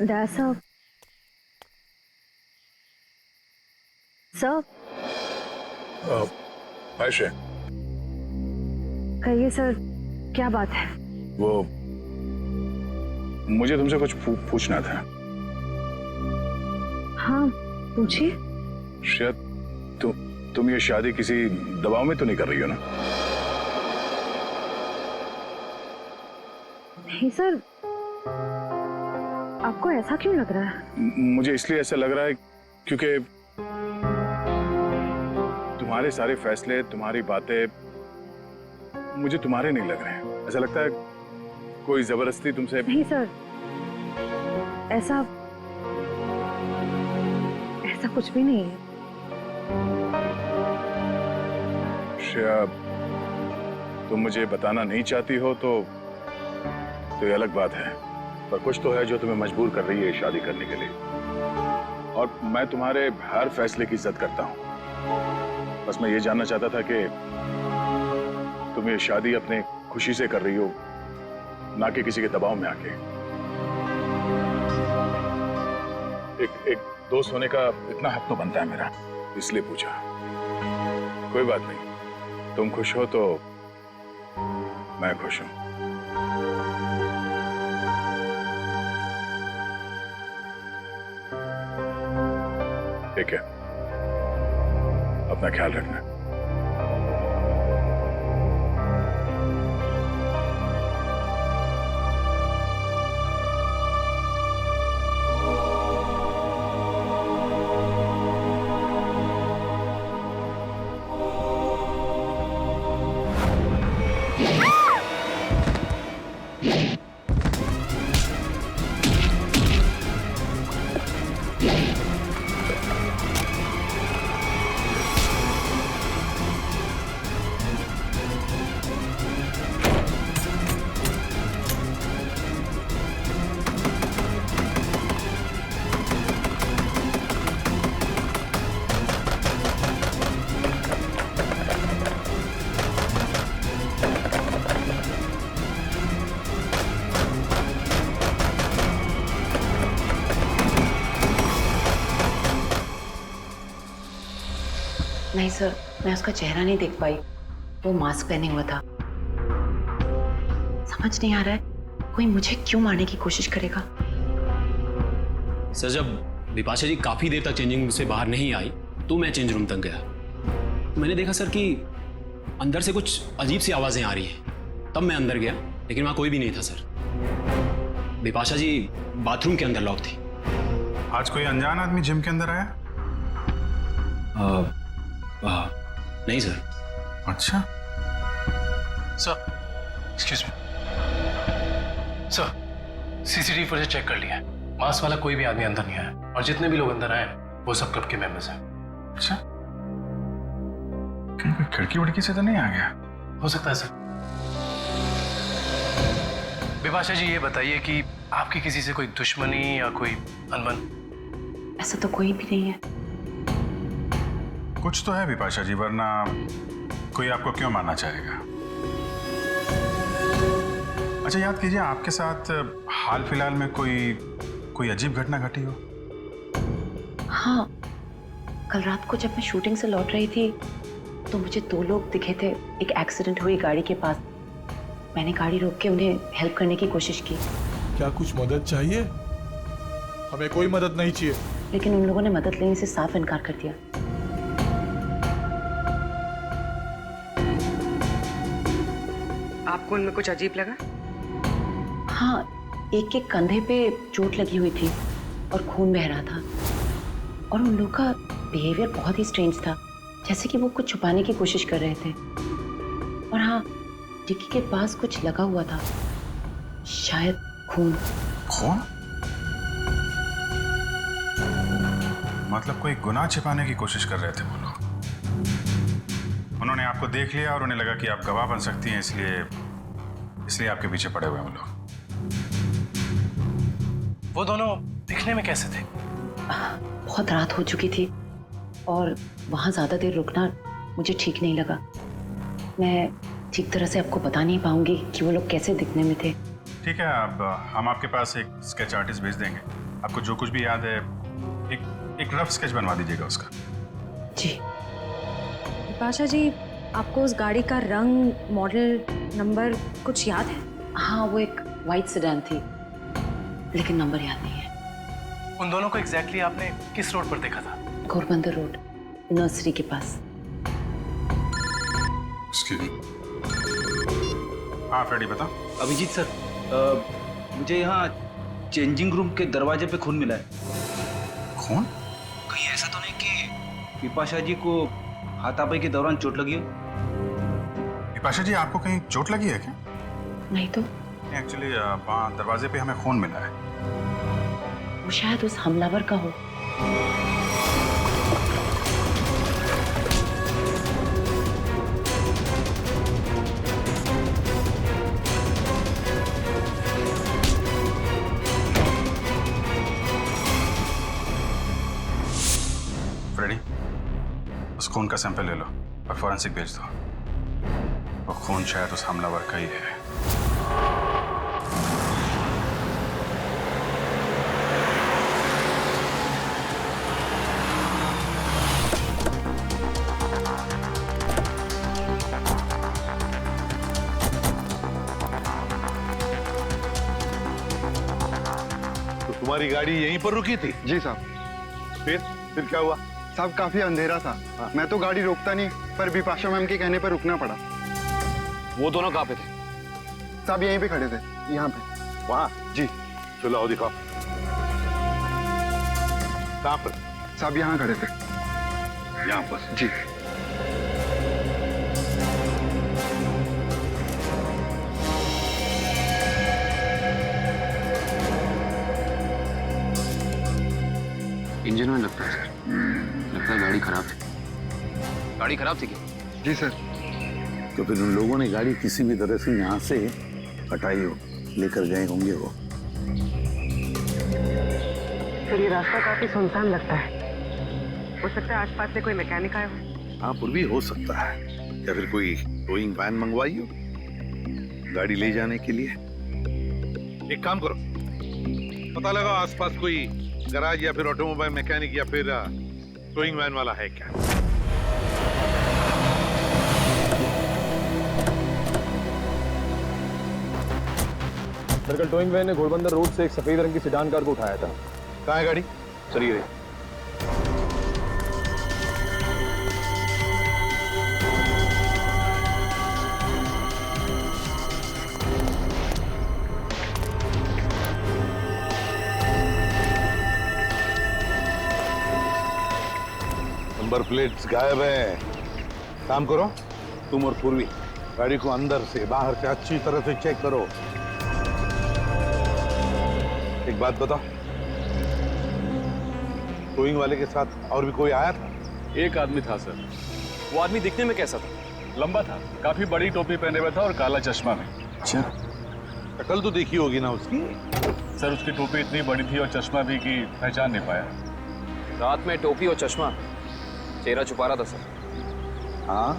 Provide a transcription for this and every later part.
Dad, sir. Sir. Ayse, कहिए sir, क्या बात है? वो मुझे तुमसे कुछ पूछना था। हाँ, पूछिए। शायद तुम ये शादी किसी दबाव में तो नहीं कर रही हो ना? नहीं सर, आपको ऐसा क्यों लग रहा है? मुझे इसलिए ऐसा लग रहा है क्योंकि तुम्हारे सारे फैसले, तुम्हारी बातें मुझे तुम्हारे नहीं लग रहे हैं। ऐसा लगता है कोई जबरदस्ती तुमसे। नहीं सर, ऐसा कुछ भी नहीं है। श्रेया, तुम मुझे बताना नहीं चाहती हो तो ये अलग बात है, पर कुछ तो है जो तुम्हें मजबूर कर रही है शादी करने के लिए। और मैं तुम्हारे हर फैसले की इज्जत करता हूं। बस मैं ये जानना चाहता था कि तुम ये शादी अपने खुशी से कर रही हो, ना कि किसी के दबाव में आके। एक दोस्त होने का इतना हक तो बनता है मेरा, इसलिए पूछा। कोई बात नहीं, तुम खुश हो तो मैं खुश हूं। ठीक है, अपना ख्याल रखना। नहीं सर, मैं उसका चेहरा नहीं देख पाई। वो मास्क पहने हुआ था। समझ नहीं आ रहा है कोई मुझे क्यों मारने की कोशिश करेगा। सर, जब बिपाशा जी काफी देर तक चेंजिंग रूम से बाहर नहीं आई तो मैं चेंज रूम तक गया। मैंने देखा सर कि अंदर से कुछ अजीब सी आवाजें आ रही हैं। तब मैं अंदर गया, लेकिन वहां कोई भी नहीं था सर। बिपाशा जी बाथरूम के अंदर लॉक थी। आज कोई अनजान आदमी जिम के अंदर आया? नहीं सर। अच्छा sir, excuse me sir, CCTV footage check कर लिया है। मास्क वाला कोई भी आदमी अंदर नहीं आया, और जितने भी लोग अंदर आए वो सब क्लब के मेंबर्स हैं। अच्छा, कहीं कोई खिड़की उड़की से तो नहीं आ गया? हो सकता है सर। बिपाशा जी, ये बताइए कि आपकी किसी से कोई दुश्मनी या कोई अनबन? ऐसा तो कोई भी नहीं है। कुछ तो है बिपाशा जी, वरना कोई आपको क्यों मारना चाहेगा? अच्छा, याद कीजिए, आपके साथ हाल फिलहाल में कोई अजीब घटना घटी हो? हाँ, कल रात को जब मैं शूटिंग से लौट रही थी तो मुझे दो लोग दिखे थे एक एक्सीडेंट हुई गाड़ी के पास। मैंने गाड़ी रोक के उन्हें हेल्प करने की कोशिश की। क्या कुछ मदद चाहिए? हमें कोई मदद नहीं चाहिए। लेकिन उन लोगों ने मदद लेने से साफ इनकार कर दिया। आपको उनमें कुछ अजीब लगा? हाँ, एक के कंधे पे चोट लगी हुई थी और खून बह रहा था। और उन लोगों का बिहेवियर बहुत ही स्ट्रेंज था, जैसे कि वो कुछ छुपाने की कोशिश कर रहे थे। और हाँ, डिक्की के पास कुछ लगा हुआ था, शायद खून। खून? मतलब कोई गुनाह छिपाने की कोशिश कर रहे थे वो लोग। उन्होंने आपको देख लिया और उन्हें लगा कि आप गवाह बन सकती हैं, इसलिए आपके पीछे पड़े हुए हैं वो लोग। वो दोनों दिखने में कैसे थे? बहुत रात हो चुकी थी और वहाँ ज्यादा देर रुकना मुझे ठीक नहीं लगा। मैं ठीक तरह से आपको बता नहीं पाऊंगी कि वो लोग कैसे दिखने में थे। ठीक है, अब हम आपके पास एक स्केच आर्टिस्ट भेज देंगे, आपको जो कुछ भी याद है एक रफ स्केच बनवा दीजिएगा उसका। जी। बिपाशा जी, आपको उस गाड़ी का रंग, मॉडल, नंबर कुछ याद है? हाँ, वो एक वाइट सेडान थी, लेकिन नंबर याद नहीं है। उन दोनों को एग्जैक्टली आपने किस रोड पर देखा था? घोरबंदर रोड, नर्सरी के पास। Excuse me. हाँ फ्रेडी बता। अभिजीत सर, मुझे यहाँ चेंजिंग रूम के दरवाजे पे खून मिला है। खून? कहीं ऐसा तो नहीं कि बिपाशा जी को हाथापाई के दौरान चोट लगी हो? बिपाशा जी, आपको कहीं चोट लगी है क्या? नहीं तो एक्चुअली वहाँ दरवाजे पे हमें खून मिला है। वो शायद उस हमलावर का हो। फ्रेडी, उस खून का सैंपल ले लो और फॉरेंसिक भेज दो। वो खून शायद उस हमलावर का ही है। तो तुम्हारी गाड़ी यहीं पर रुकी थी? जी साहब। फिर क्या हुआ? साहब काफी अंधेरा था। मैं तो गाड़ी रोकता नहीं, पर बिपाशा मैम के कहने पर रुकना पड़ा। वो दोनों कहाँ पे थे? साहब यहीं पे खड़े थे, यहाँ पे। वहाँ? जी। चलो आओ दिखाओ। कहाँ पर? साहब यहाँ खड़े थे। यहाँ पर? जी। इंजन में लगता है सर। लगता है गाड़ी खराब थी। गाड़ी खराब थी क्या? जी सर। तो फिर उन लोगों ने गाड़ी किसी भी तरह से यहाँ से हटाई हो, लेकर गए होंगे वो। सर, ये रास्ता काफी सुनसान लगता है। हो सकता है आसपास से कोई मैकेनिक आया हो। हाँ, पर भी हो सकता है। या फिर कोई टोइंग वैन मंगवाई हो गाड़ी ले जाने के लिए। एक काम करो, पता लगाओ आसपास कोई गराज या फिर ऑटोमोबाइल मैकेनिक या फिर टोइंग वैन वाला है क्या। सर्कल टोइंग वैन ने घोड़बंदर रोड से एक सफेद रंग की सेडान कार को उठाया था। कहाँ है गाड़ी? सर ये नंबर प्लेट्स गायब है। काम करो, तुम और पूर्वी गाड़ी को अंदर से बाहर से अच्छी तरह से चेक करो। एक बात बताओ, टोइंग वाले के साथ और भी कोई आया था? एक आदमी था सर। वो आदमी दिखने में कैसा था? लंबा था, काफी बड़ी टोपी पहने हुआ था और काला चश्मा में। अच्छा, शक्ल तो देखी होगी ना उसकी? सर उसकी टोपी इतनी बड़ी थी और चश्मा भी कि पहचान नहीं पाया। रात में टोपी और चश्मा, चेहरा छुपा रहा था सर। हाँ,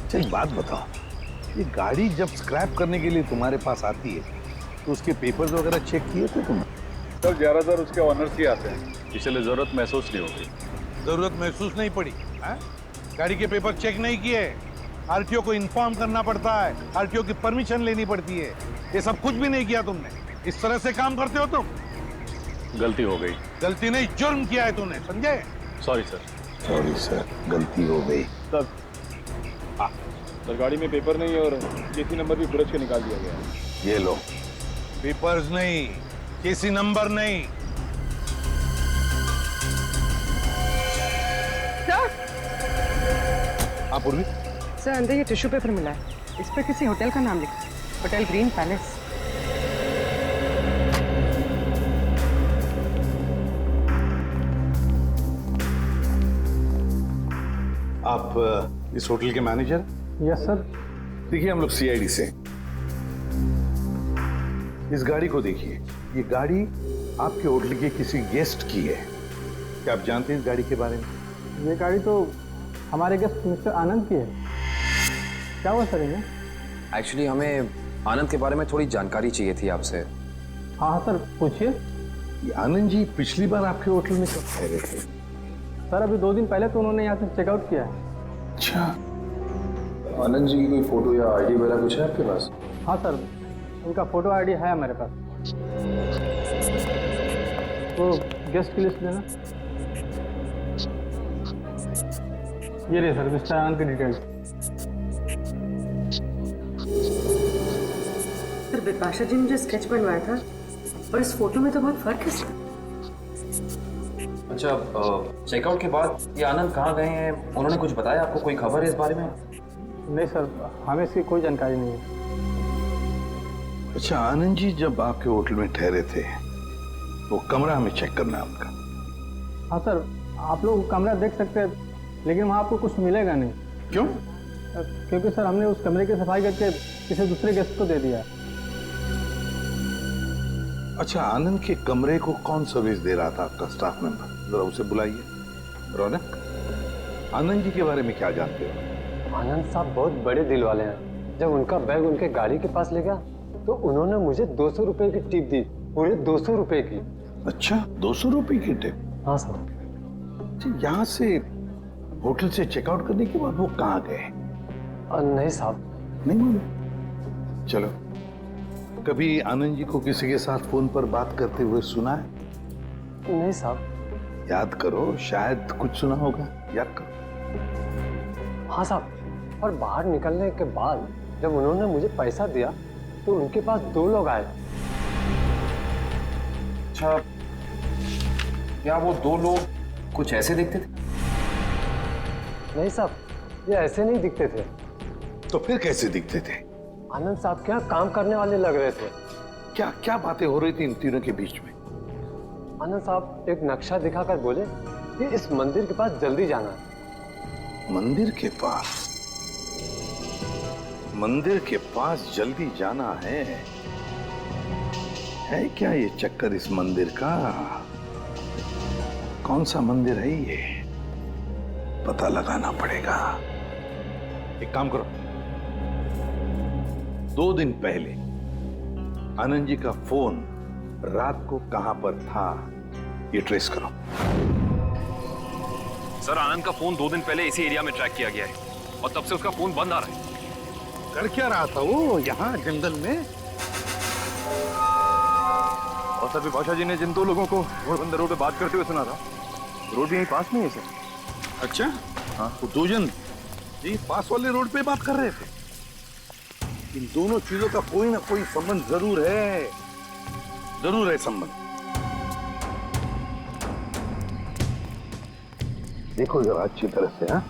अच्छा एक बात बताओ, ये गाड़ी जब स्क्रैप करने के लिए तुम्हारे पास आती है तो उसके पेपर्स वगैरह चेक किए थे तुमने? सर ज्यादातर उसके ऑनर्स ही आते हैं, इसलिए जरूरत महसूस नहीं होगी। जरूरत महसूस नहीं पड़ी है? गाड़ी के पेपर चेक नहीं किए? आरटीओ को इन्फॉर्म करना पड़ता है, आरटीओ की परमिशन लेनी पड़ती है। ये सब कुछ भी नहीं किया तुमने। इस तरह से काम करते हो तुम? गलती हो गई। गलती नहीं, जुर्म किया है तूने, समझे? Sorry sir. सॉरी सर, गलती हो गई। सर, हाँ सर, गाड़ी में पेपर नहीं और केसी नंबर भी बुरज के निकाल दिया गया है। ये लो, पेपर्स नहीं, केसी नंबर नहीं। सर, हाँ पूर्वी? सर अंदर ये टिश्यू पेपर मिला है, इस पर किसी होटल का नाम लिखा है, होटल ग्रीन पैलेस। आप इस होटल के मैनेजर? Yes sir. देखिए हम लोग सीआईडी से। इस गाड़ी को देखिए, ये गाड़ी आपके होटल के किसी गेस्ट की है। क्या आप जानते हैं इस गाड़ी के बारे में? ये गाड़ी तो हमारे गेस्ट मिस्टर आनंद की है। क्या हुआ सर इन्हें? एक्चुअली हमें आनंद के बारे में थोड़ी जानकारी चाहिए थी आपसे। हाँ सर, पूछिए। आनंद जी पिछली बार आपके होटल में कब ठहरे थे? सर अभी 2 दिन पहले तो उन्होंने यहाँ से चेकआउट किया है। अच्छा, आनंद जी की कोई फोटो या आईडी वगैरह कुछ है आपके पास? हाँ सर, उनका फोटो आईडी है मेरे पास। तो गेस्ट की लिस्ट देना। ये रही सर मिस्टर आनंद की डिटेल्स। सर बिपाशा जी ने जो स्केच बनवाया था और इस फोटो में तो बहुत फर्क है सर। अच्छा, चेकआउट के बाद ये आनंद कहाँ गए हैं, उन्होंने कुछ बताया आपको? कोई खबर है इस बारे में? नहीं सर, हमें इसकी कोई जानकारी नहीं है। अच्छा, आनंद जी जब आपके होटल में ठहरे थे वो कमरा हमें चेक करना है उनका। हाँ सर, आप लोग कमरा देख सकते हैं, लेकिन वहाँ आपको कुछ मिलेगा नहीं। क्यों? क्योंकि सर हमने उस कमरे की सफाई करके किसी दूसरे गेस्ट को दे दिया। अच्छा, आनंद के कमरे को कौन सर्विस दे रहा था आपका स्टाफ मेंबर? जरा उसे बुलाइए। रौनक, आनंद जी के बारे में क्या जानते हो? आनंद साहब बहुत बड़े दिल वाले हैं। जब उनका बैग उनके गाड़ी के पास ले गया तो उन्होंने मुझे 200 रुपए की टिप दी, पूरे 200 रुपए की। अच्छा, 200 रुपए की टिप? हाँ सर। यहाँ से होटल से चेकआउट करने के बाद वो कहाँ गए? नहीं साहब। नहीं मालूम? चलो, कभी आनंद जी को किसी के साथ फोन पर बात करते हुए सुना है? नहीं साहब। याद करो, शायद कुछ सुना होगा, याद करो। हाँ साहब, और बाहर निकलने के बाद जब उन्होंने मुझे पैसा दिया तो उनके पास 2 लोग आए। अच्छा, क्या वो 2 लोग कुछ ऐसे दिखते थे? नहीं साहब, ये ऐसे नहीं दिखते थे। तो फिर कैसे दिखते थे? आनंद साहब के यहाँ काम करने वाले लग रहे थे। क्या क्या बातें हो रही थी इन तीनों के बीच में? आनंद साहब एक नक्शा दिखाकर बोले कि इस मंदिर के पास जल्दी जाना है। मंदिर के पास? मंदिर के पास जल्दी जाना है क्या ये चक्कर इस मंदिर का? कौन सा मंदिर है ये? पता लगाना पड़ेगा। एक काम करो, 2 दिन पहले आनंद जी का फोन रात को कहां पर था ये ट्रेस करो। सर, आनंद का फोन 2 दिन पहले इसी एरिया में ट्रैक किया गया है और तब से उसका फोन बंद आ रहा है। कर क्या रहा था वो यहाँ जंगल में? और सर बिपाशा जी ने जिन 2 लोगों को घोड़बंदर रोड पे बात करते हुए सुना था, रोड भी यहीं पास में है सर। अच्छा, हाँ, वो 2 जन जी पास वाले रोड पे बात कर रहे थे। इन दोनों चीजों का कोई ना कोई संबंध जरूर है, जरूर है संबंध। देखो जरा अच्छी तरह से। हाँ,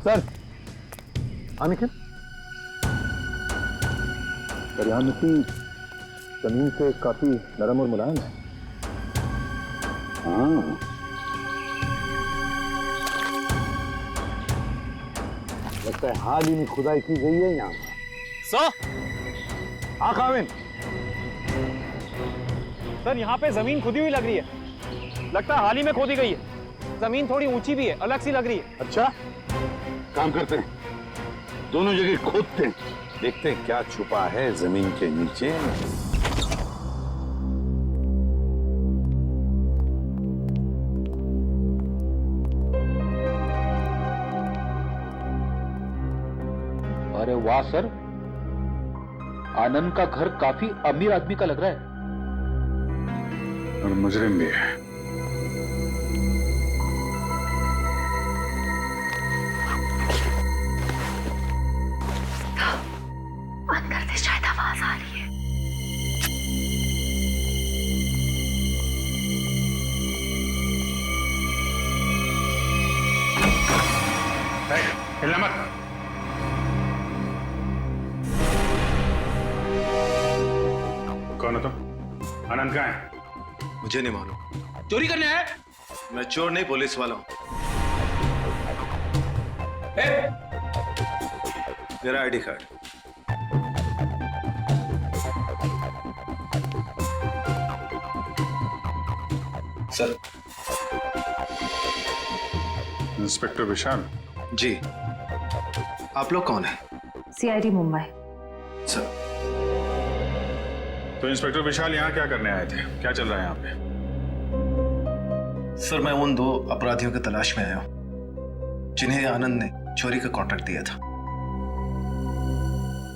सर अनिकेत, सर यहाँ मिट्टी जमीन से काफी नरम और मुलायम है। हाँ, लगता है हाल ही में खुदाई की गई है यहाँ पर। सर, आकाविन, सर यहाँ पे जमीन खुदी हुई लग रही है। लगता है हाल ही में खोदी गई है। जमीन थोड़ी ऊंची भी है, अलग सी लग रही है। अच्छा, काम करते हैं, दोनों जगह खोदते हैं, देखते हैं क्या छुपा है जमीन के नीचे। अरे वाह सर, आनंद का घर काफी अमीर आदमी का लग रहा है। और मुजरिम भी है। अंदर से शायद आवाज आ रही है। हिलना मत। कौन हो तुम? आनंद कहाँ है? मुझे नहीं मालूम। चोरी करने आए? मैं चोर नहीं, पुलिस वाला हूं। मेरा आईडी कार्ड। सर, इंस्पेक्टर विशाल। जी, आप लोग कौन हैं? CID मुंबई। सर, तो इंस्पेक्टर विशाल यहाँ क्या करने आए थे? क्या चल रहा है यहाँ पे? सर मैं उन 2 अपराधियों की तलाश में आया हूँ जिन्हें आनंद ने चोरी का कॉन्ट्रैक्ट दिया था।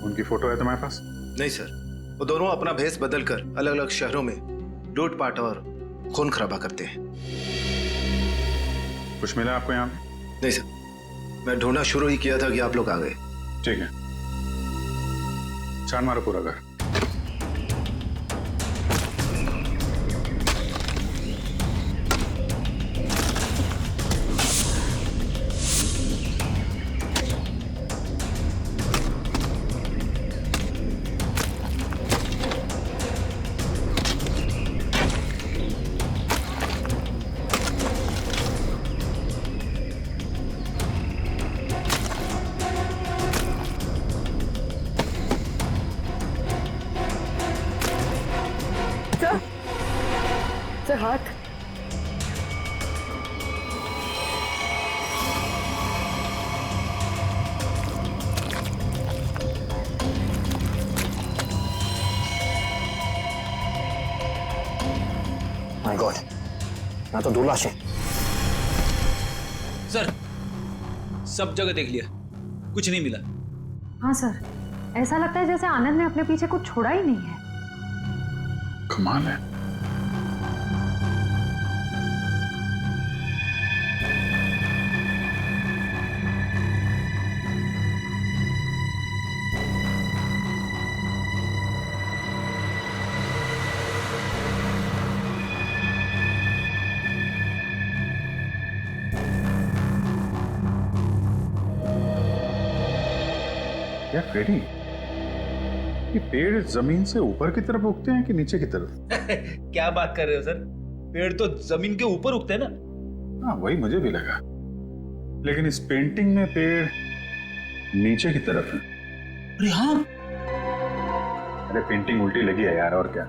उनकी फोटो है तुम्हारे पास? नहीं सर, वो दोनों अपना भेष बदलकर अलग अलग शहरों में लूटपाट और खून खराबा करते हैं। कुछ मिला आपको यहाँ पे? नहीं सर, मैं ढूंढना शुरू ही किया था कि आप लोग आ गए। ठीक है, छान मारो पूरा घर। सर हाथ। माय गॉड, मैं तो 2 लाशें। सर, सब जगह देख लिया, कुछ नहीं मिला। हाँ सर, ऐसा लगता है जैसे आनंद ने अपने पीछे कुछ छोड़ा ही नहीं है। कमाल है। क्या फेरी, ये पेड़ जमीन से ऊपर की तरफ उगते हैं कि नीचे की तरफ? क्या बात कर रहे हो सर, पेड़ तो जमीन के ऊपर उगते हैं ना। हाँ वही मुझे भी लगा, लेकिन इस पेंटिंग में पेड़ नीचे की तरफ है। अरे हाँ, अरे पेंटिंग उल्टी लगी है यार, और क्या।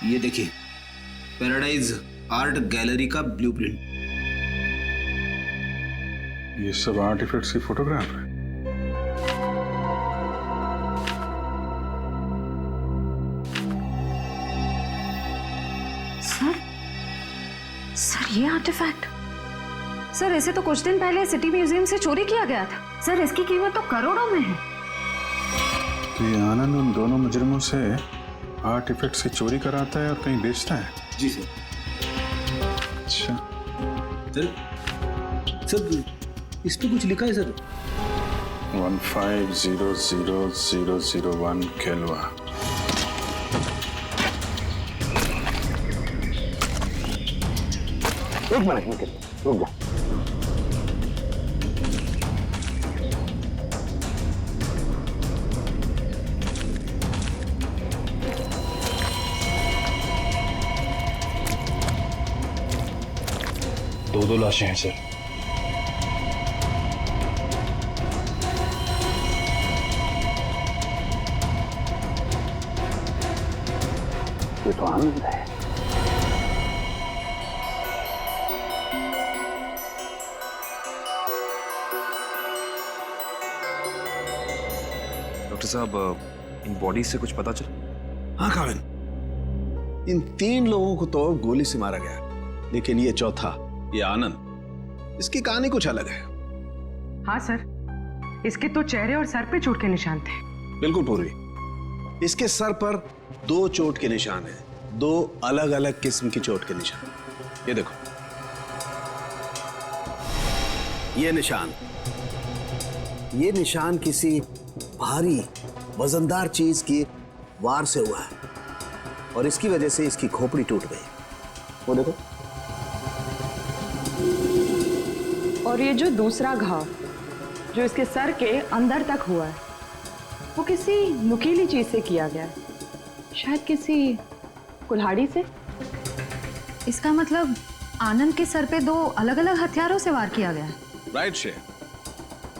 ये देखिए, पैराडाइज आर्ट गैलरी का ब्लूप्रिंट। ये सब आर्टिफैक्ट्स की फोटोग्राफ है। सर ये आर्टिफैक्ट, सर इसे तो कुछ दिन पहले सिटी म्यूजियम से चोरी किया गया था। सर इसकी कीमत तो करोड़ों में है। तो ये आनंद उन दोनों मुजरिमों से आर्टिफैक्ट्स की चोरी कराता है और कहीं बेचता है? जी सर। अच्छा सर, इस पे कुछ लिखा है सर। 1500001 केल्वा। एक मिनट रुक जा। दो लाशें हैं सर। ये तो आनंद है। डॉक्टर साहब, इन बॉडी से कुछ पता चला? हाँ काविन, इन 3 लोगों को तो गोली से मारा गया, लेकिन ये चौथा, ये आनंद, इसकी कहानी कुछ अलग है। हाँ सर, इसके तो चेहरे और सर पे चोट के निशान थे। बिल्कुल पूर्वी, इसके सर पर 2 चोट के निशान हैं, 2 अलग अलग किस्म की चोट के निशान। ये देखो, ये निशान किसी भारी वजनदार चीज की वार से हुआ है और इसकी वजह से इसकी खोपड़ी टूट गई। वो देखो। और ये जो दूसरा घाव जो इसके सर के अंदर तक हुआ है, वो किसी नुकीली चीज से किया गया है, शायद किसी कुल्हाड़ी से। इसका मतलब आनंद के सर पे 2 अलग अलग हथियारों से वार किया गया है। राइट शेर,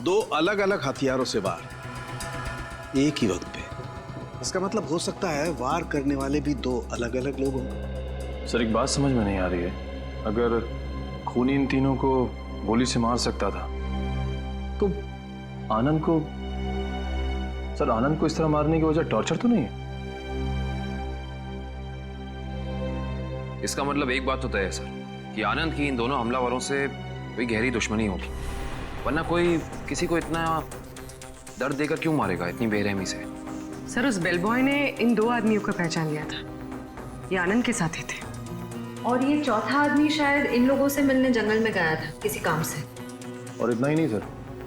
2 अलग अलग हथियारों से वार एक ही वक्त पे इसका मतलब हो सकता है वार करने वाले भी दो अलग अलग लोग हों। सर एक बात समझ में नहीं आ रही है, अगर खूनी इन तीनों को गोली से मार सकता था तो आनंद को, सर आनंद को इस तरह मारने की वजह टॉर्चर तो नहीं है? इसका मतलब एक बात तो तय है सर कि आनंद की इन दोनों हमलावरों से कोई गहरी दुश्मनी होगी, वरना कोई किसी को इतना दर्द देकर क्यों मारेगा इतनी बेरहमी से? सर उस बेलबॉय ने इन दो आदमियों को पहचान लिया था, ये आनंद के साथ ही थे। और ये चौथा आदमी शायद इन लोगों से मिलने जंगल में गया था किसी काम से। और इतना ही नहीं सर,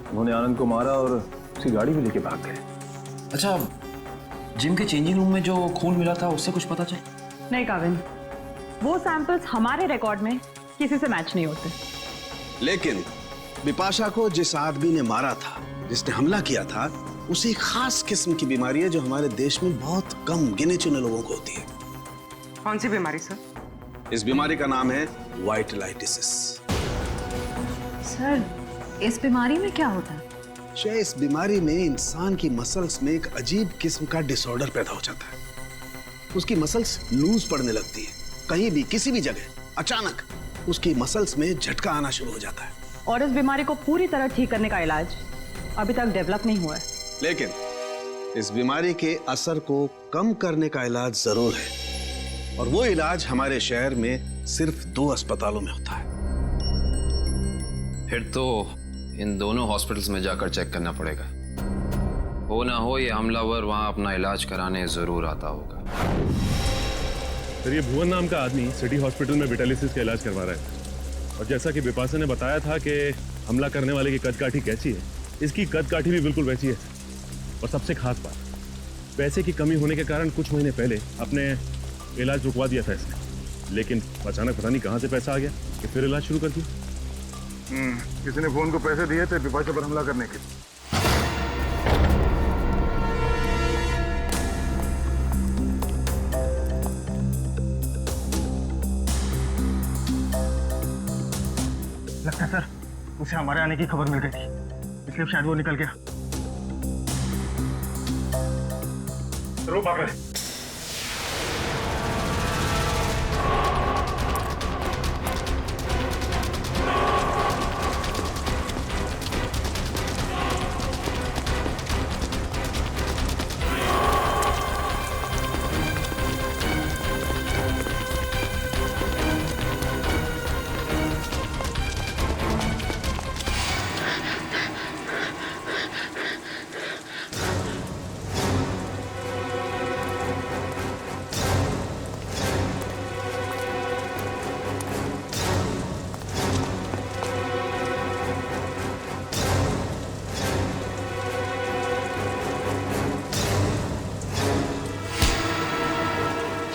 उन्होंने आनंद को मारा और उसकी गाड़ी भी लेके भाग गए। अच्छा, जिम के चेंजिंग रूम में जो खून मिला था उससे कुछ पता चला? नहीं काविन, वो सैंपल्स हमारे रिकॉर्ड में किसी से मैच नहीं होते। लेकिन बिपाशा को जिस आदमी ने मारा था, जिसने हमला किया था, उसे एक खास किस्म की बीमारी है जो हमारे देश में बहुत कम गिने चुने लोगों को होती है। कौन सी बीमारी सर? इस बीमारी का नाम है वाइटलाइटिसिस। सर इस बीमारी में क्या होता है? इस बीमारी में इंसान की मसल्स में एक अजीब किस्म का डिसऑर्डर पैदा हो जाता है। उसकी मसल्स लूज पड़ने लगती है, कहीं भी किसी भी जगह अचानक उसकी मसल्स में झटका आना शुरू हो जाता है। और इस बीमारी को पूरी तरह ठीक करने का इलाज अभी तक डेवलप नहीं हुआ है। लेकिन इस बीमारी के असर को कम करने का इलाज जरूर है, और वो इलाज हमारे शहर में सिर्फ 2 अस्पतालों में होता है। फिर तो इन दोनों हॉस्पिटल्स में जाकर चेक करना पड़ेगा। हो ना हो ये हमलावर वहां अपना इलाज कराने जरूर आता होगा। सर ये भुवन नाम का आदमी सिटी हॉस्पिटल में विटालिसिस का इलाज करवा रहा है, और जैसा कि बिपाशा ने बताया था कि हमला करने वाले की कदकाठी कैसी है, इसकी कदकाठी भी बिल्कुल वैसी है। और सबसे खास बात, पैसे की कमी होने के कारण कुछ महीने पहले अपने इलाज रुकवा दिया था इसने, लेकिन अचानक पता नहीं कहाँ से पैसा आ गया कि फिर इलाज शुरू कर दिया। किसी ने फोन को पैसे दिए थे बिपाशा पर हमला करने के। लगता है सर उसे हमारे आने की खबर मिल गई थी, इसलिए शायद वो निकल गया। रो भाग रहे।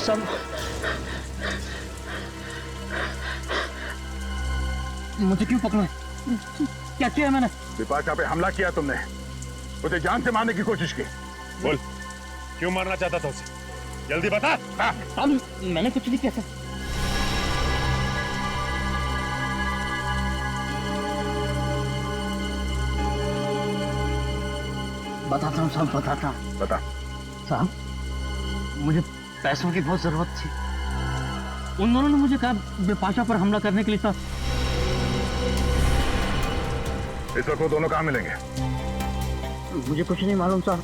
सब मुझे क्यों पकड़ा? क्या किया मैंने? बिपाशा पे हमला किया तुमने, उसे जान से मारने की कोशिश की। बोल, क्यों मारना चाहता था उसे? जल्दी बता। हाँ, मैंने कुछ नहीं किया था। बताता हूँ साहब, बताता हूँ। बता। साहब मुझे पैसों की बहुत जरूरत थी, उन दोनों ने मुझे कहा बिपाशा पर हमला करने के लिए। साहब इस वक्त वो दोनों कहाँ मिलेंगे? मुझे कुछ नहीं मालूम साहब,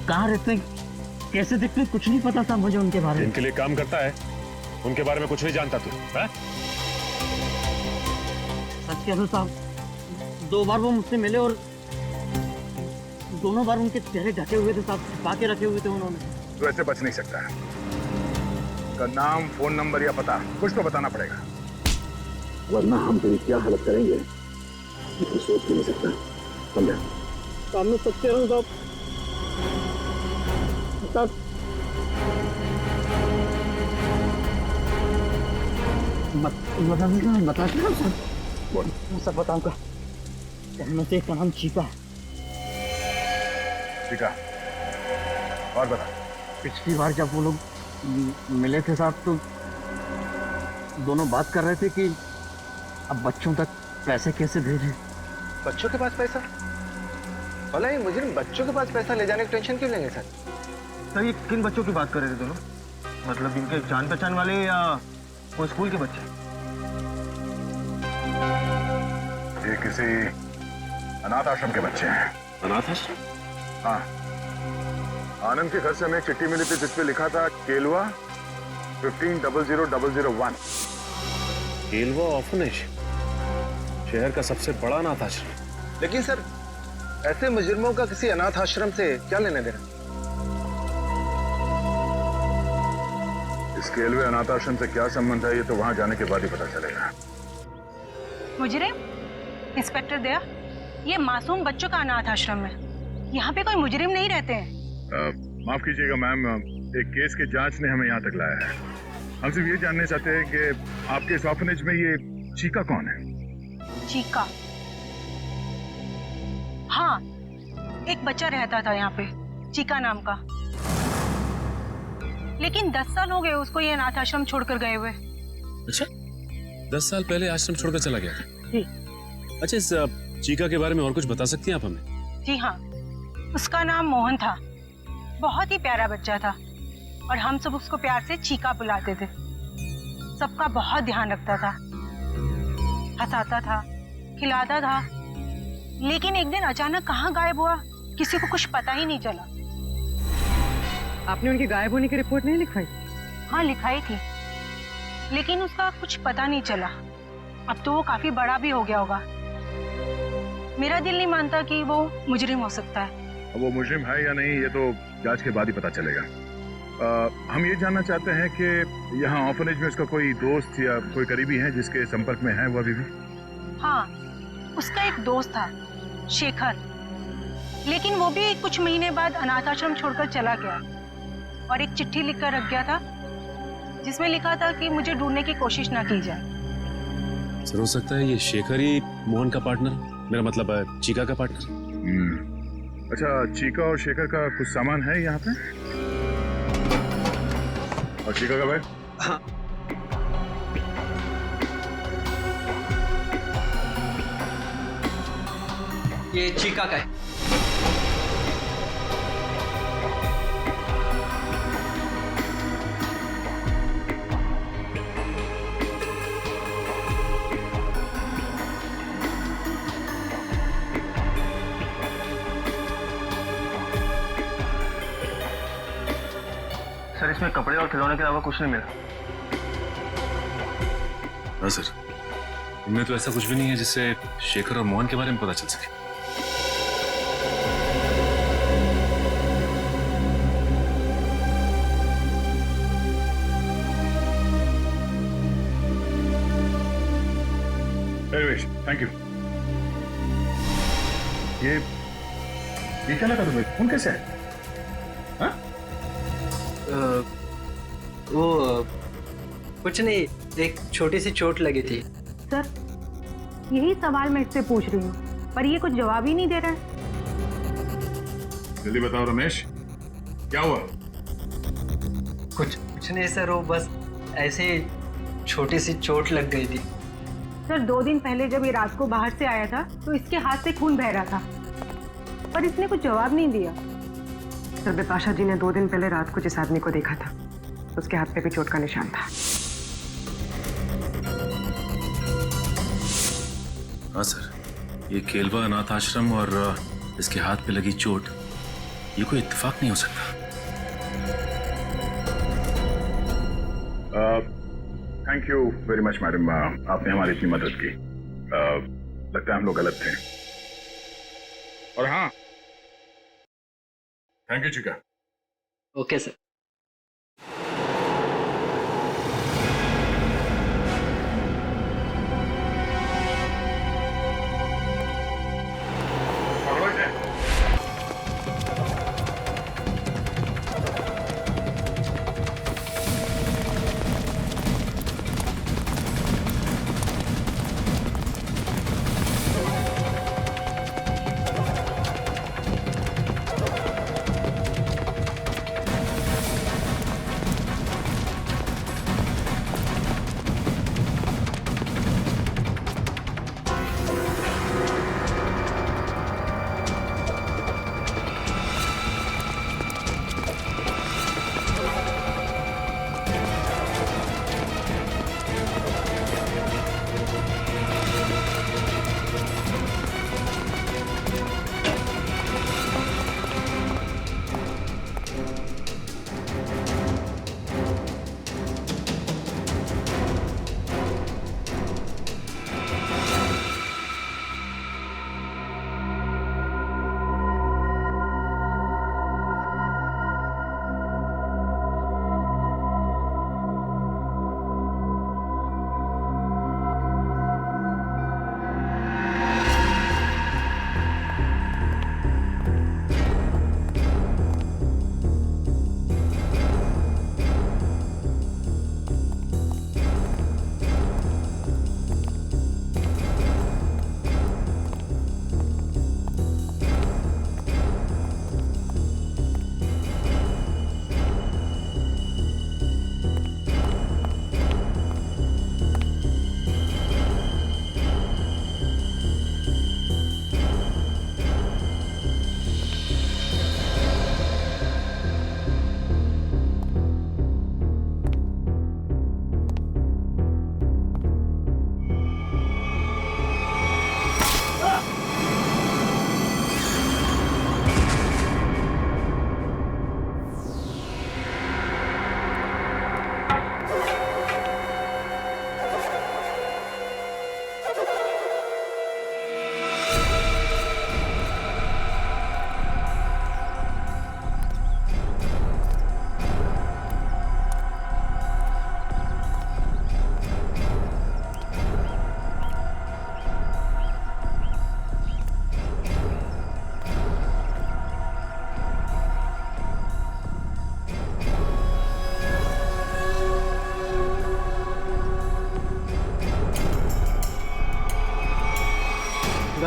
कहाँ रहते हैं, कैसे दिखते हैं, कुछ नहीं पता था मुझे उनके बारे में। इनके लिए काम करता है, उनके बारे में कुछ नहीं जानता तू? सच कह रहा हूं साहब, 2 बार वो मुझसे मिले और दोनों बार उनके चेहरे ढके हुए थे साहब, छिपा के रखे हुए थे उन्होंने। तो ऐसे बच नहीं सकता है। का नाम, फोन नंबर या पता कुछ तो बताना पड़ेगा, वरना हम तेरी क्या हालत करेंगे ये तो सोच भी नहीं सकता। समझा? सामने सच कह रहा हूं साहब। बता मैं सब बताऊंगा। उनमें से एक का नाम चीका है। चीका? और बता। पिछली बार जब वो लोग मिले थे साहब तो दोनों बात कर रहे थे कि अब बच्चों तक पैसे कैसे भेजें। बच्चों के पास पैसा? भला ये मुजरिम बच्चों के पास पैसा ले जाने की टेंशन क्यों लेंगे सर? सर ये किन बच्चों की बात कर रहे थे दोनों? मतलब इनके जान पहचान वाले या वो स्कूल के बच्चे? ये किसी अनाथ आश्रम के बच्चे हैं। अनाथ आश्रम? हाँ, आनंद के घर से हमें एक चिट्ठी मिली थी जिसपे लिखा था केलवा 150001। केलवा ऑर्फनेज, शहर का सबसे बड़ा अनाथ आश्रम। लेकिन सर ऐसे मुजरिमों का किसी अनाथ आश्रम से क्या लेना देना? इस केलवे अनाथ आश्रम से क्या संबंध है ये तो वहां जाने के बाद ही पता चलेगा। मुजरिम? इंस्पेक्टर दया, ये मासूम बच्चों का अनाथ आश्रम है, यहाँ पे कोई मुजरिम नहीं रहते हैं। माफ कीजिएगा मैम, एक केस के जांच ने हमें यहाँ तक लाया है। हम सिर्फ ये जानना चाहते हैं कि आपके इस ऑर्फनेज में ये चीका कौन है? चीका? हाँ, एक बच्चा रहता था यहाँ पे, चीका नाम का। लेकिन 10 साल हो गए उसको ये अनाथ आश्रम छोड़कर गए हुए। अच्छा, 10 साल पहले आश्रम छोड़कर चला गया था? जी। अच्छा, इस चीका के बारे में और कुछ बता सकती हैं आप हमें? जी हाँ, उसका नाम मोहन था, बहुत ही प्यारा बच्चा था और हम सब उसको प्यार से चीका बुलाते थे। सबका बहुत ध्यान रखता था, हंसाता था, खिलाता था। लेकिन एक दिन अचानक कहाँ गायब हुआ किसी को कुछ पता ही नहीं चला। आपने उनके गायब होने की रिपोर्ट नहीं लिखवाई? हाँ, लिखाई थी, लेकिन उसका कुछ पता नहीं चला। अब तो वो काफी बड़ा भी हो गया होगा। मेरा दिल नहीं मानता कि वो मुजरिम हो सकता है। अब वो मुजरिम है या नहीं ये तो जांच के बाद ही पता चलेगा। हम ये जानना चाहते हैं कि यहाँ ऑर्फनेज में उसका कोई दोस्त या कोई करीबी है जिसके संपर्क में है वो अभी भी? हाँ, उसका एक दोस्त था, शेखर, लेकिन वो भी कुछ महीने बाद अनाथ आश्रम छोड़कर चला गया और एक चिट्ठी लिखकर रख गया था जिसमें लिखा था कि मुझे ढूंढने की कोशिश ना की जाए। सर, हो सकता है ये शेखर ही मोहन का पार्टनर, मेरा मतलब है चीका का पार्टनर। अच्छा, चीका और शेखर का कुछ सामान है यहाँ पे? और चीका का बैग? हाँ। ये चीका का है। सर, इसमें कपड़े और खिलौने के अलावा कुछ नहीं मिला। हाँ सर, इनमें तो ऐसा कुछ भी नहीं है जिससे शेखर और मोहन के बारे में पता चल सके। Thank you. ये क्या लगा तुम्हें? खून कैसे है? हाँ? वो कुछ नहीं, एक छोटी सी चोट लगी थी। सर, यही सवाल मैं इससे पूछ रही हूँ, पर ये कुछ जवाब ही नहीं दे रहा है। जल्दी बताओ रमेश, क्या हुआ? कुछ नहीं सर, वो बस ऐसे ही छोटी सी चोट लग गई थी। सर, 2 दिन पहले जब ये रात को बाहर से आया था तो इसके हाथ से खून बह रहा था, पर इसने कुछ जवाब नहीं दिया। सर, बिपाशा जी ने 2 दिन पहले रात को जिस आदमी को देखा था उसके हाथ पे भी चोट का निशान था। हाँ सर, ये केलवा अनाथ आश्रम और इसके हाथ पे लगी चोट, ये कोई इत्तेफाक नहीं हो सकता। Thank you very much madam, आपने हमारी इतनी मदद की। लगता है हम लोग गलत थे। और हाँ, थैंक यू चिका। Okay sir.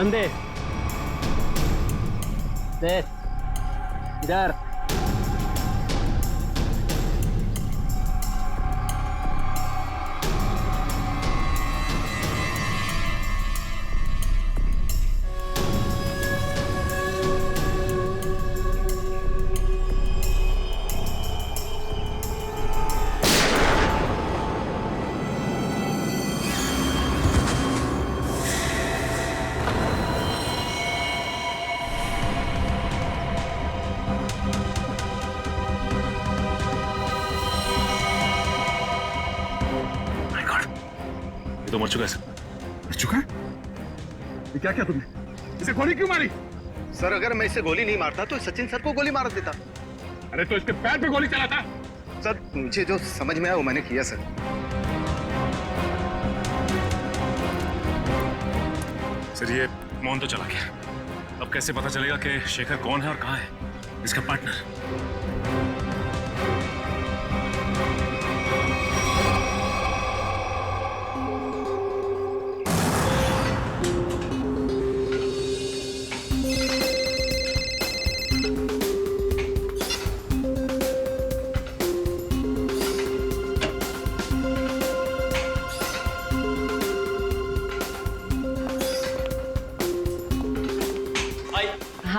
कंधे देख इधर। तो मर चुका है सर। मर चुका है? ये क्या किया तुमने? इसे गोली क्यों मारी? सर अगर मैं इसे गोली नहीं मारता तो सचिन सर को गोली मार देता। अरे तो इसके पैर पे गोली चलाता। सर मुझे जो समझ में आया वो मैंने किया सर। सर ये मोहन तो चला गया, अब कैसे पता चलेगा कि शेखर कौन है और कहाँ है इसका पार्टनर?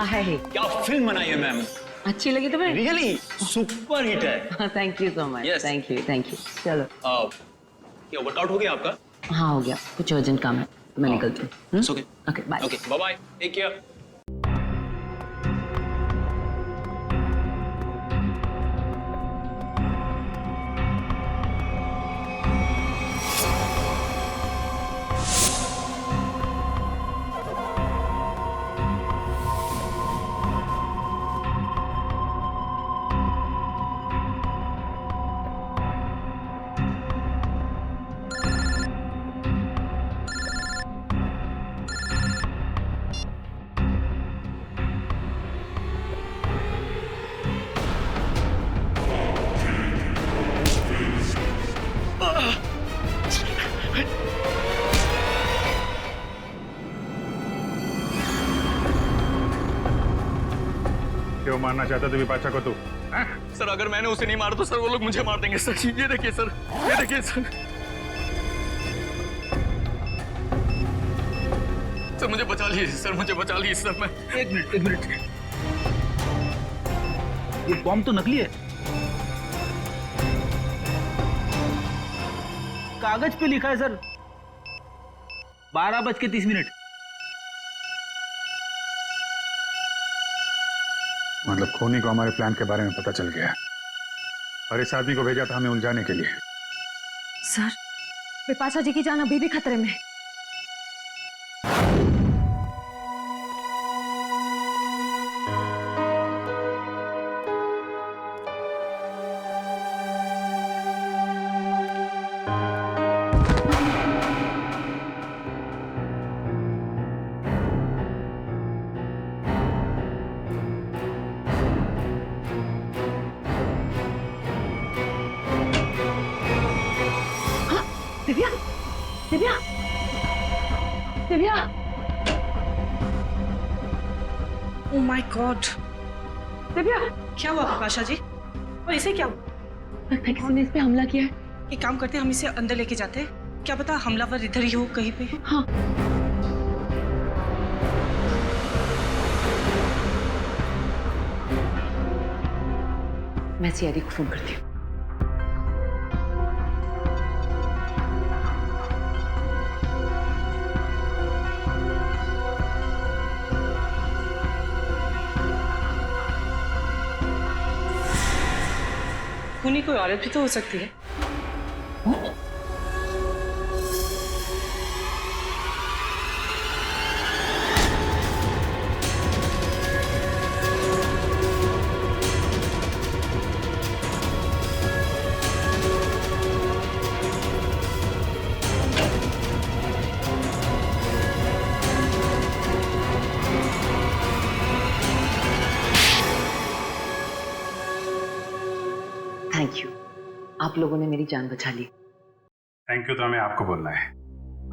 हाय। क्या फिल्म बनाई है मैम? अच्छी लगी तुम्हें? रियली सुपर हिट है। Thank you so much. Thank you. चलो क्या वर्कआउट हो गया आपका? हाँ हो गया, कुछ अर्जेंट काम है तो मैं निकलती हूँ। Okay bye. Okay bye bye, take care. क्यों मारना चाहता तू विपाशा को? तू सर अगर मैंने उसे नहीं मारा तो सर वो लोग मुझे मार देंगे सर। ये देखिए सर, ये देखिए सर। सर मुझे बचा लीजिए सर, मुझे बचा लीजिए सर। मैं एक मिनट। ये बॉम्ब तो नकली है, कागज पे लिखा है सर 12:30। मतलब खूनी को हमारे प्लान के बारे में पता चल गया और इस आदमी को भेजा था हमें उलझाने के लिए। सर विपाशा जी की जान अभी भी खतरे में। Divya oh my God. Divya क्या हुआ विपाशा जी? और इसे क्या हुआ? किसी ने इस पे हमला किया है। एक काम करते हम इसे अंदर लेके जाते हैं, क्या पता हमलावर इधर ही हो कहीं पे। हाँ मैं सीआईडी को फोन करती हूँ। खूनी कोई औरत भी तो हो सकती है। थैंक यू, आप लोगों ने मेरी जान बचा ली। थैंक यू तो हमें आपको बोलना है।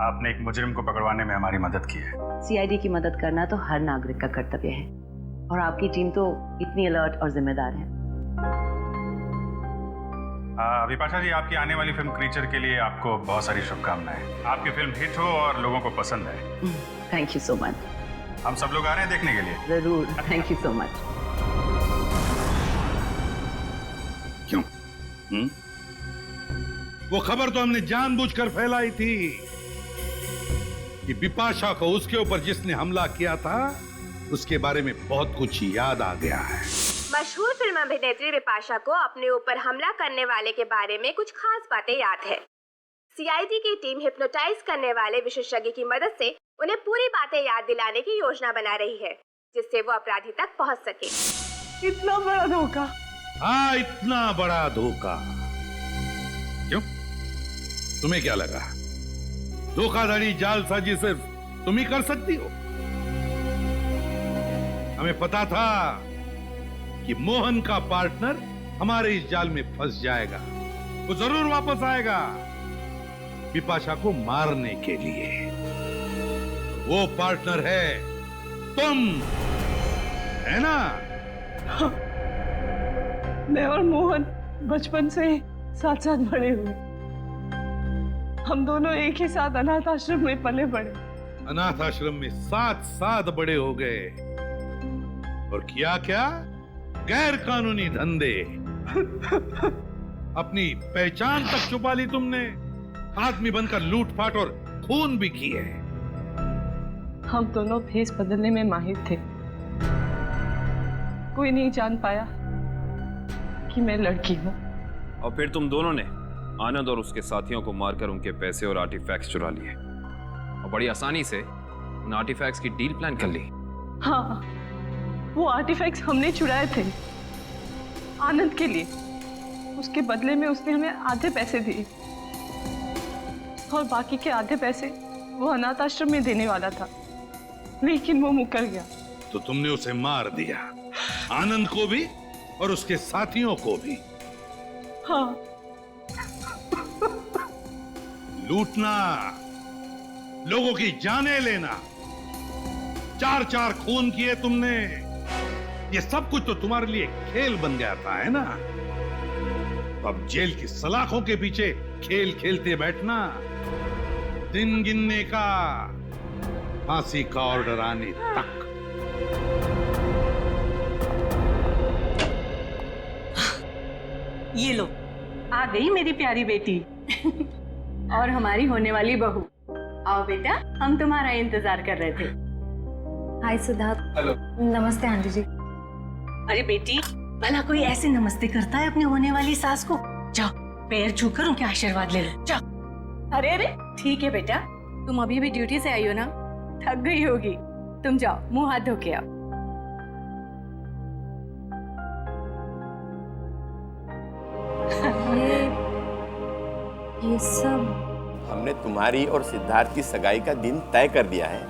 आपने एक मुजरिम को पकड़वाने में हमारी मदद की है। सीआईडी की मदद करना तो हर नागरिक का कर्तव्य है, और आपकी टीम तो इतनी अलर्ट और जिम्मेदार है। विपाशा जी, आपकी आने वाली फिल्म क्रीचर के लिए आपको बहुत सारी शुभकामनाएं। आपकी फिल्म हिट हो और लोगों को पसंद आए। Thank you so much. हम सब लोग आ रहे हैं देखने के लिए। जरूर, थैंक यू सो मच। क्यों? वो खबर तो हमने जानबूझकर फैलाई थी कि बिपाशा को उसके ऊपर जिसने हमला किया था उसके बारे में बहुत कुछ याद आ गया है। मशहूर फिल्म अभिनेत्री बिपाशा को अपने ऊपर हमला करने वाले के बारे में कुछ खास बातें याद है। सीआईडी की टीम हिप्नोटाइज करने वाले विशेषज्ञ की मदद से उन्हें पूरी बातें याद दिलाने की योजना बना रही है, जिससे वो अपराधी तक पहुंच सके। इतना बड़ा धोखा? हाँ, इतना बड़ा धोखा। क्यों? तुम्हें क्या लगा धोखाधड़ी जालसाजी सिर्फ तुम ही कर सकती हो? हमें पता था कि मोहन का पार्टनर हमारे इस जाल में फंस जाएगा। वो जरूर वापस आएगा बिपाशा को मारने के लिए। वो पार्टनर है तुम, है ना? मैं और मोहन बचपन से साथ साथ बड़े हुए। हम दोनों एक ही साथ अनाथ आश्रम में पले बड़े। अनाथ आश्रम में साथ साथ बड़े हो गए, और किया क्या? गैर कानूनी धंधे। अपनी पहचान तक छुपा ली तुमने। आदमी बनकर लूटपाट और खून भी किए। हम दोनों भेष बदलने में माहिर थे। कोई नहीं जान पाया कि मैं लड़की हूँ। और फिर तुम दोनों ने आनंद और उसके साथियों को मारकर उनके पैसे और आर्टिफैक्ट्स चुरा लिए, और बड़ी आसानी से उन आर्टिफैक्ट्स की डील प्लान कर ली। हाँ, वो आर्टिफैक्ट्स हमने चुराए थे आनंद के लिए। उसके बदले में उसने हमें आधे पैसे दिए, और बाकी के आधे पैसे वो अनाथ आश्रम में देने वाला था, लेकिन वो मुकर गया। तो तुमने उसे मार दिया, आनंद को भी और उसके साथियों को भी। हाँ। लूटना, लोगों की जानें लेना, 4-4 खून किए तुमने। ये सब कुछ तो तुम्हारे लिए खेल बन गया था, है ना? तो अब जेल की सलाखों के पीछे खेल खेलते बैठना, दिन गिनने का, फांसी का ऑर्डर आने तक। ये लो, आ गई मेरी प्यारी बेटी और हमारी होने वाली बहू। आओ बेटा, हम तुम्हारा इंतजार कर रहे थे। हाय सिद्धार्थ। हेलो। नमस्ते आंटी जी। अरे बेटी, भला कोई ऐसे नमस्ते करता है अपनी होने वाली सास को? जाओ, पैर छूकर उनके आशीर्वाद ले लो, जाओ। अरे अरे, ठीक है बेटा, तुम अभी भी ड्यूटी से आई हो ना, थक गई होगी। तुम जाओ, मुंह हाथ धो के आओ। ये सब हमने तुम्हारी और सिद्धार्थ की सगाई का दिन तय कर दिया है।